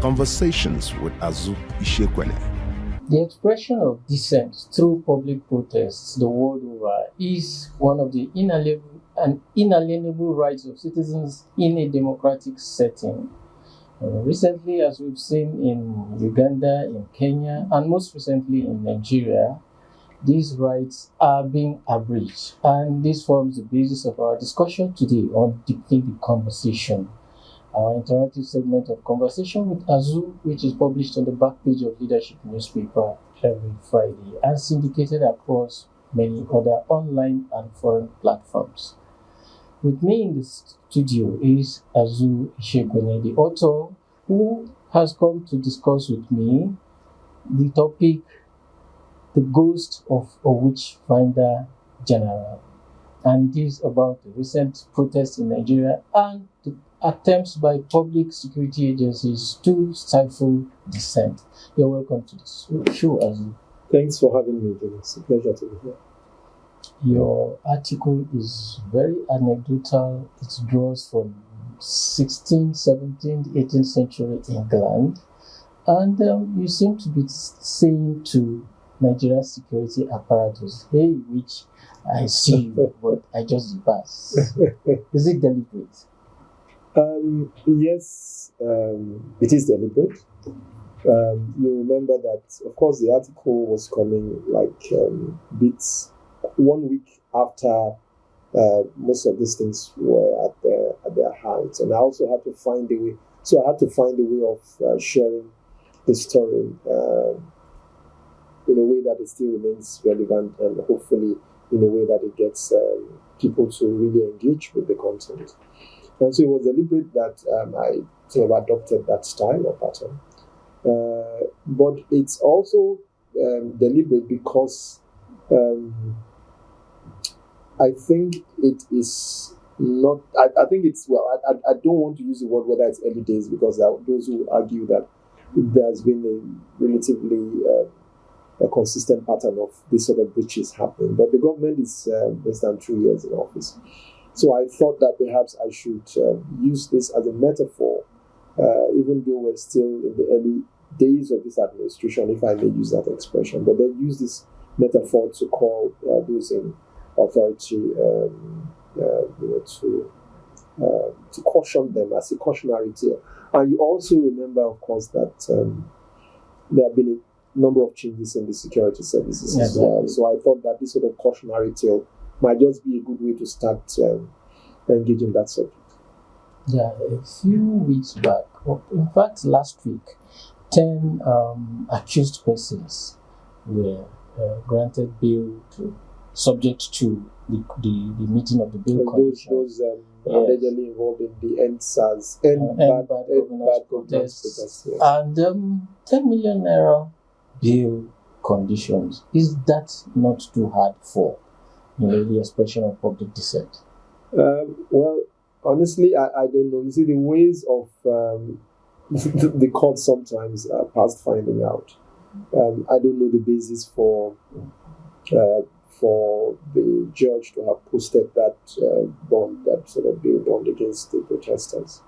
Conversations with Azu Ishekwene. The expression of dissent through public protests the world over is one of the inalienable rights of citizens in a democratic setting. Recently, as we've seen in Uganda, in Kenya, and most recently in Nigeria, these rights are being abridged, and this forms the basis of our discussion today on Deepening the Conversation, our interactive segment of Conversation with Azu, which is published on the back page of Leadership newspaper every Friday and syndicated across many other online and foreign platforms. With me in the studio is Azu Ishekwene, the author, who has come to discuss with me the topic, The Ghost of a Witchfinder General. And it is about the recent protests in Nigeria and the attempts by public security agencies to stifle dissent. You're welcome to this show, Azu. Thanks for having me. It's a pleasure to be here. Your article is very anecdotal. It draws from 16th, 17th, 18th century England. And you seem to be saying to Nigeria's security apparatus, hey, which I see you, but I just pass. Is it deliberate? Yes, it is deliberate. You remember that, of course, the article was coming bits 1 week after most of these things were at their height, and I also had to find a way. So I had to find a way of sharing the story in a way that it still remains relevant, and hopefully in a way that it gets people to really engage with the content. And so it was deliberate that I sort of adopted that style or pattern. But it's also deliberate because I think it is not, I think it's, well, I don't want to use the word whether it's early days, because there are those who argue that there's been a relatively a consistent pattern of this sort of breaches happening. But the government is less than 3 years in office. So I thought that perhaps I should use this as a metaphor, even though we're still in the early days of this administration, if I may use that expression, but then use this metaphor to call those in authority, to caution them as a cautionary tale. And you also remember, of course, that there have been a number of changes in the security services as well. So I thought that this sort of cautionary tale might just be a good way to start engaging that subject. Yeah, a few weeks back, in fact last week, 10 accused persons were granted bail subject to the meeting of the bail commission. Those allegedly involved in the end bad governance protests. Yes. And 10 million naira bail conditions. Is that not too hard for the expression of public dissent? Well, honestly, I don't know. You see, the ways of the court sometimes are past finding out. I don't know the basis for the judge to have posted that bond, that sort of bail bond against the protesters.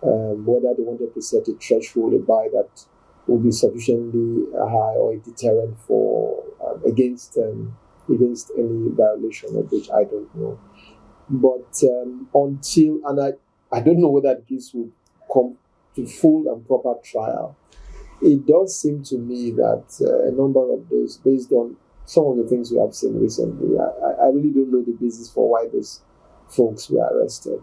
Whether they wanted to set a threshold, a bar that will be sufficiently high or a deterrent for against any violation of which I don't know. But until, and I don't know whether this will come to full and proper trial, it does seem to me that a number of those, based on some of the things we have seen recently, I really don't know the basis for why those folks were arrested.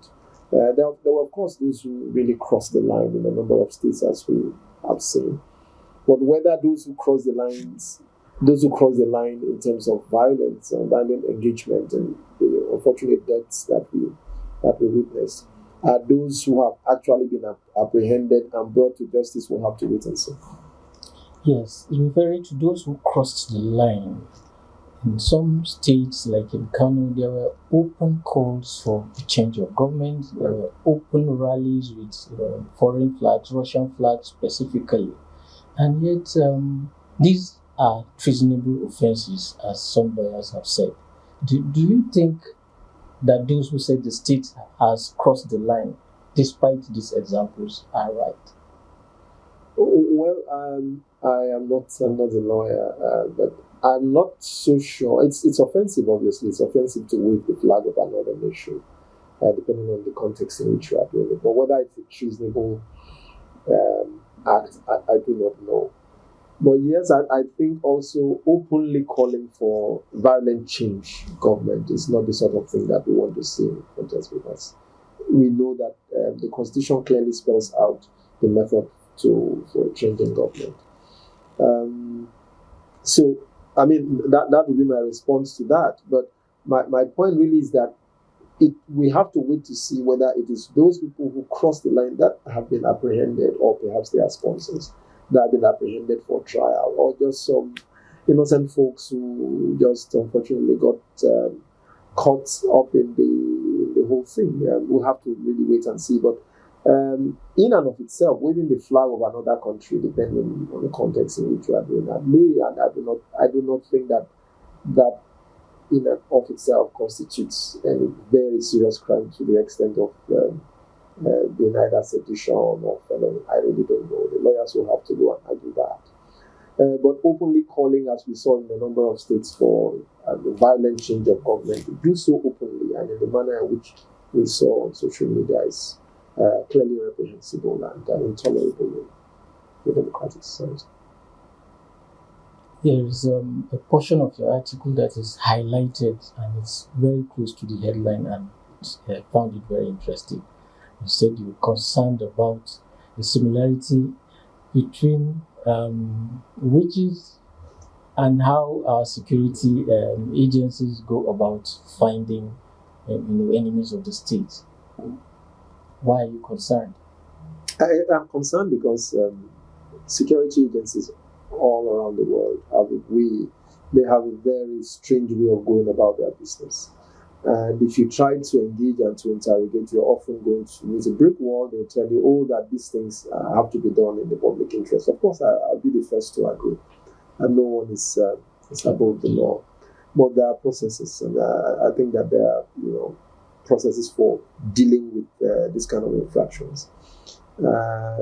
There were, of course, those who really crossed the line in a number of states, as we have seen. But whether those who cross the line in terms of violence and violent engagement and the unfortunate deaths that we witnessed are those who have actually been apprehended and brought to justice, will have to wait and see. Yes, referring to those who crossed the line, in some states, like in Kano, there were open calls for a change of government. There were open rallies with foreign flags, Russian flags specifically. And yet, these are treasonable offenses, as some lawyers have said. Do you think that those who said the state has crossed the line, despite these examples, are right? Well, I'm not a lawyer, but I'm not so sure. It's offensive, obviously. It's offensive to wave the flag of another nation, depending on the context in which you are doing it. But whether it's a treasonable act, I do not know. But yes, I think also openly calling for violent change government is not the sort of thing that we want to see in protest, because we know that the Constitution clearly spells out the method for changing government. So, I mean, that would be my response to that. But my point really is that we have to wait to see whether it is those people who cross the line that have been apprehended, or perhaps their sponsors that have been apprehended for trial, or just some innocent folks who just unfortunately got caught up in the whole thing. We'll have to really wait and see. But in and of itself, waving the flag of another country, depending on the context in which you are doing that, and I do not think that in and of itself constitutes a very serious crime to the extent of being either sedition or felony. I really don't know. The lawyers will have to go and argue that. But openly calling, as we saw in a number of states, for the violent change of government, to do so openly and in the manner in which we saw on social media is clearly reprehensible and intolerable in a democratic society. There is a portion of your article that is highlighted, and it's very close to the headline, and I found it very interesting. You said you were concerned about the similarity between witches and how our security agencies go about finding enemies of the state. Why are you concerned? I'm concerned because security agencies all around the world they have a very strange way of going about their business. And if you try to engage and to interrogate, you're often going to meet a brick wall. They'll tell you, that these things have to be done in the public interest. Of course, I'll be the first to agree. And no one is above the law. But there are processes, and I think that there are processes for dealing with this kind of infractions.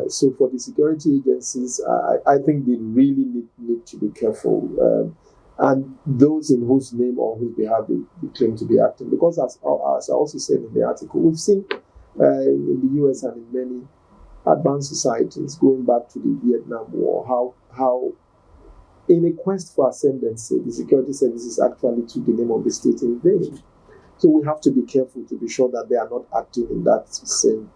So for the security agencies, I think they really need to be careful. And those in whose name or whose behalf they claim to be acting. Because as I also said in the article, we've seen in the US and in many advanced societies, going back to the Vietnam War, how in a quest for ascendancy, the security services actually took the name of the state in vain. So we have to be careful to be sure that they are not acting in that same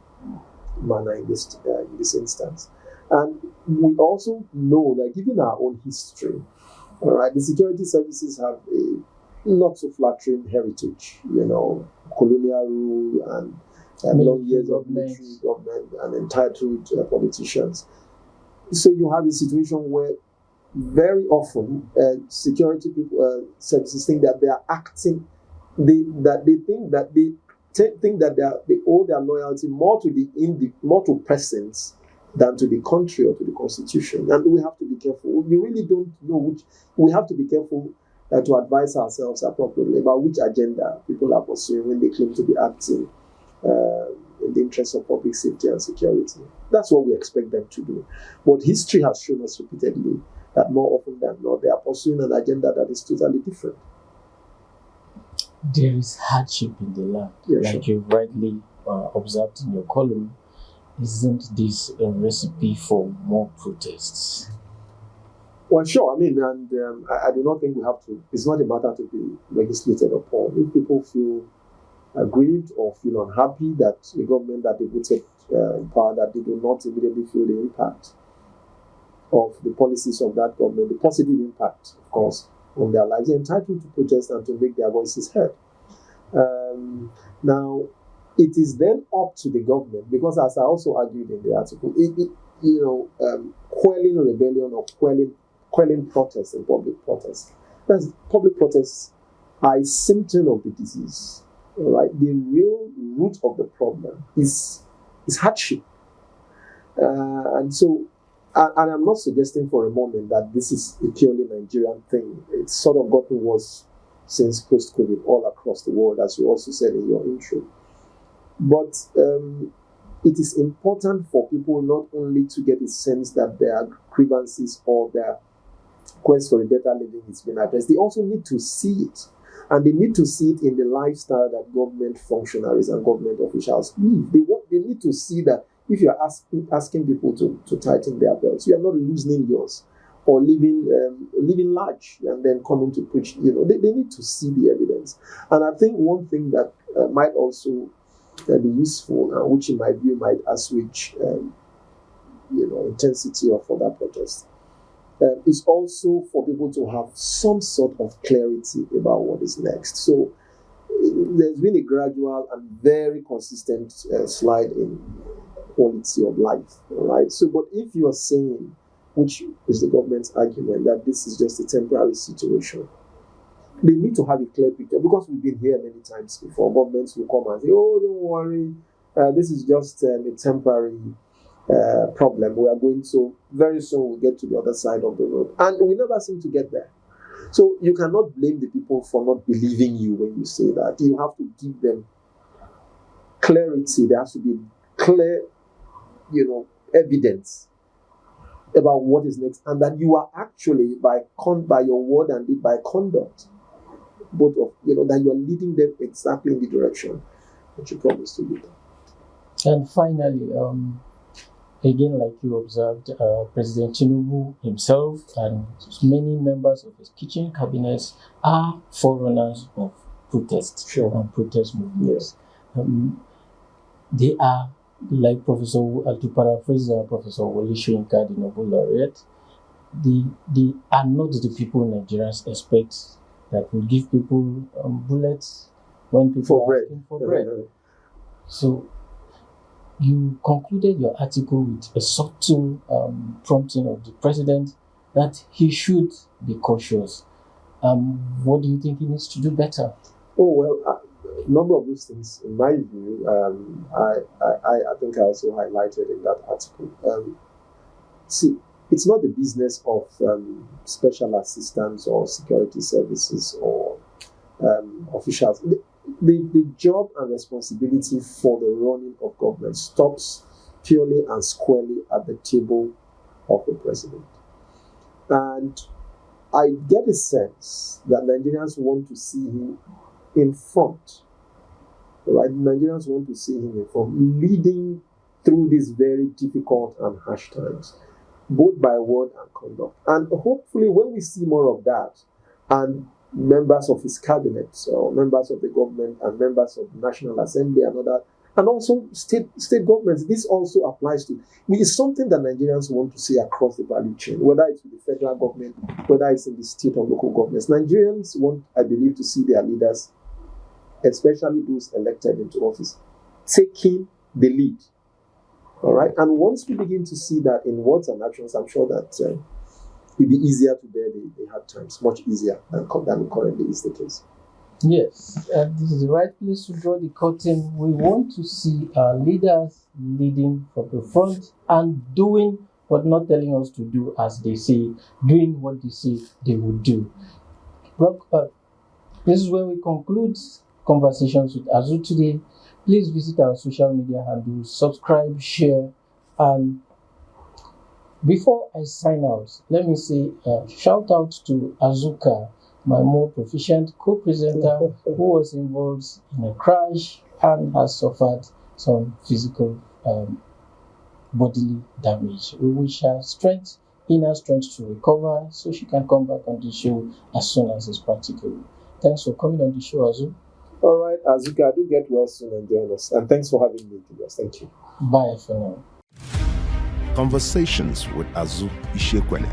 manner in this instance. And we also know that given our own history, all right, the security services have a not so flattering heritage, colonial rule and long years of military government and entitled politicians. So you have a situation where very often security people, services think that they are acting, they think that they owe their loyalty more to presence than to the country or to the constitution. And we have to be careful. We really don't know we have to be careful to advise ourselves appropriately about which agenda people are pursuing when they claim to be acting in the interest of public safety and security. That's what we expect them to do. But history has shown us repeatedly that more often than not, they are pursuing an agenda that is totally different. There is hardship in the land, like you rightly observed in your column. Isn't this a recipe for more protests? Well, sure. I mean, and I do not think we have to. It's not a matter to be legislated upon. If people feel aggrieved or feel unhappy that the government that they voted in power, that they do not immediately feel the impact of the policies of that government, the positive impact, of course, on their lives, they're entitled to protest and to make their voices heard. Now, it is then up to the government, because as I also argued in the article, quelling rebellion or quelling protests and public protests. Public protests are a symptom of the disease. Right? The real root of the problem is hardship. And I'm not suggesting for a moment that this is a purely Nigerian thing. It's sort of gotten worse since post-COVID all across the world, as you also said in your intro. But it is important for people not only to get a sense that their grievances or their quest for a better living is being addressed, they also need to see it. And they need to see it in the lifestyle that government functionaries and government officials live. They need to see that if you're asking people to tighten their belts, you are not loosening yours or living large and then coming to preach. They need to see the evidence. And I think one thing that might also be useful, which in my view might assuage intensity of further protest, is also for people to have some sort of clarity about what is next. So there's been a gradual and very consistent slide in quality of life, right? So, but if you are saying, which is the government's argument, that this is just a temporary situation, they need to have a clear picture, because we've been here many times before. Governments will come and say, "Oh, don't worry, this is just a temporary problem. We are going to, very soon we'll get to the other side of the road." And we never seem to get there. So you cannot blame the people for not believing you when you say that. You have to give them clarity. There has to be clear, evidence about what is next, and that you are actually, by your word and by conduct, both of, that you are leading them exactly in the direction that you promised to lead them. And finally, again, like you observed, President Tinubu himself and many members of his kitchen cabinets are forerunners of protest and protest movements. Yes. They are, like to paraphrase Professor Wole Soyinka, the Nobel laureate, they are not the people Nigerians expect that will give people bullets when people are asking for bread. So you concluded your article with a subtle prompting of the president that he should be cautious. What do you think he needs to do better? Oh, well, a number of those things, in my view, I think I also highlighted in that article. See, it's not the business of special assistants or security services or officials. The job and responsibility for the running of government stops purely and squarely at the table of the president. And I get a sense that Nigerians want to see him in front. Right? Nigerians want to see him in front, leading through these very difficult and harsh times, both by word and conduct. And hopefully when we see more of that, and members of his cabinet, or members of the government, and members of the National Assembly and other, and also state governments, this also applies to. It's something that Nigerians want to see across the value chain, whether it's with the federal government, whether it's in the state or local governments. Nigerians want, I believe, to see their leaders, especially those elected into office, taking the lead. All right, and once we begin to see that in words and actions, I'm sure that it'll be easier to bear the hard times, much easier than currently is the case. Yes, this is the right place to draw the curtain. We want to see our leaders leading from the front and doing what not telling us to do as they say, doing what they say they would do. Well, this is where we conclude conversations with Azu today. Please visit our social media handles, subscribe, share, and before I sign out, let me say shout out to Azuka, my more proficient co-presenter who was involved in a crash and has suffered some physical bodily damage. We wish her inner strength to recover so she can come back on the show as soon as it's practicable. Thanks for coming on the show, Azu. All right, Azuka, do get well soon and join us. And thanks for having me with us. Thank you. Bye for now. Conversations with Azu Ishekwene.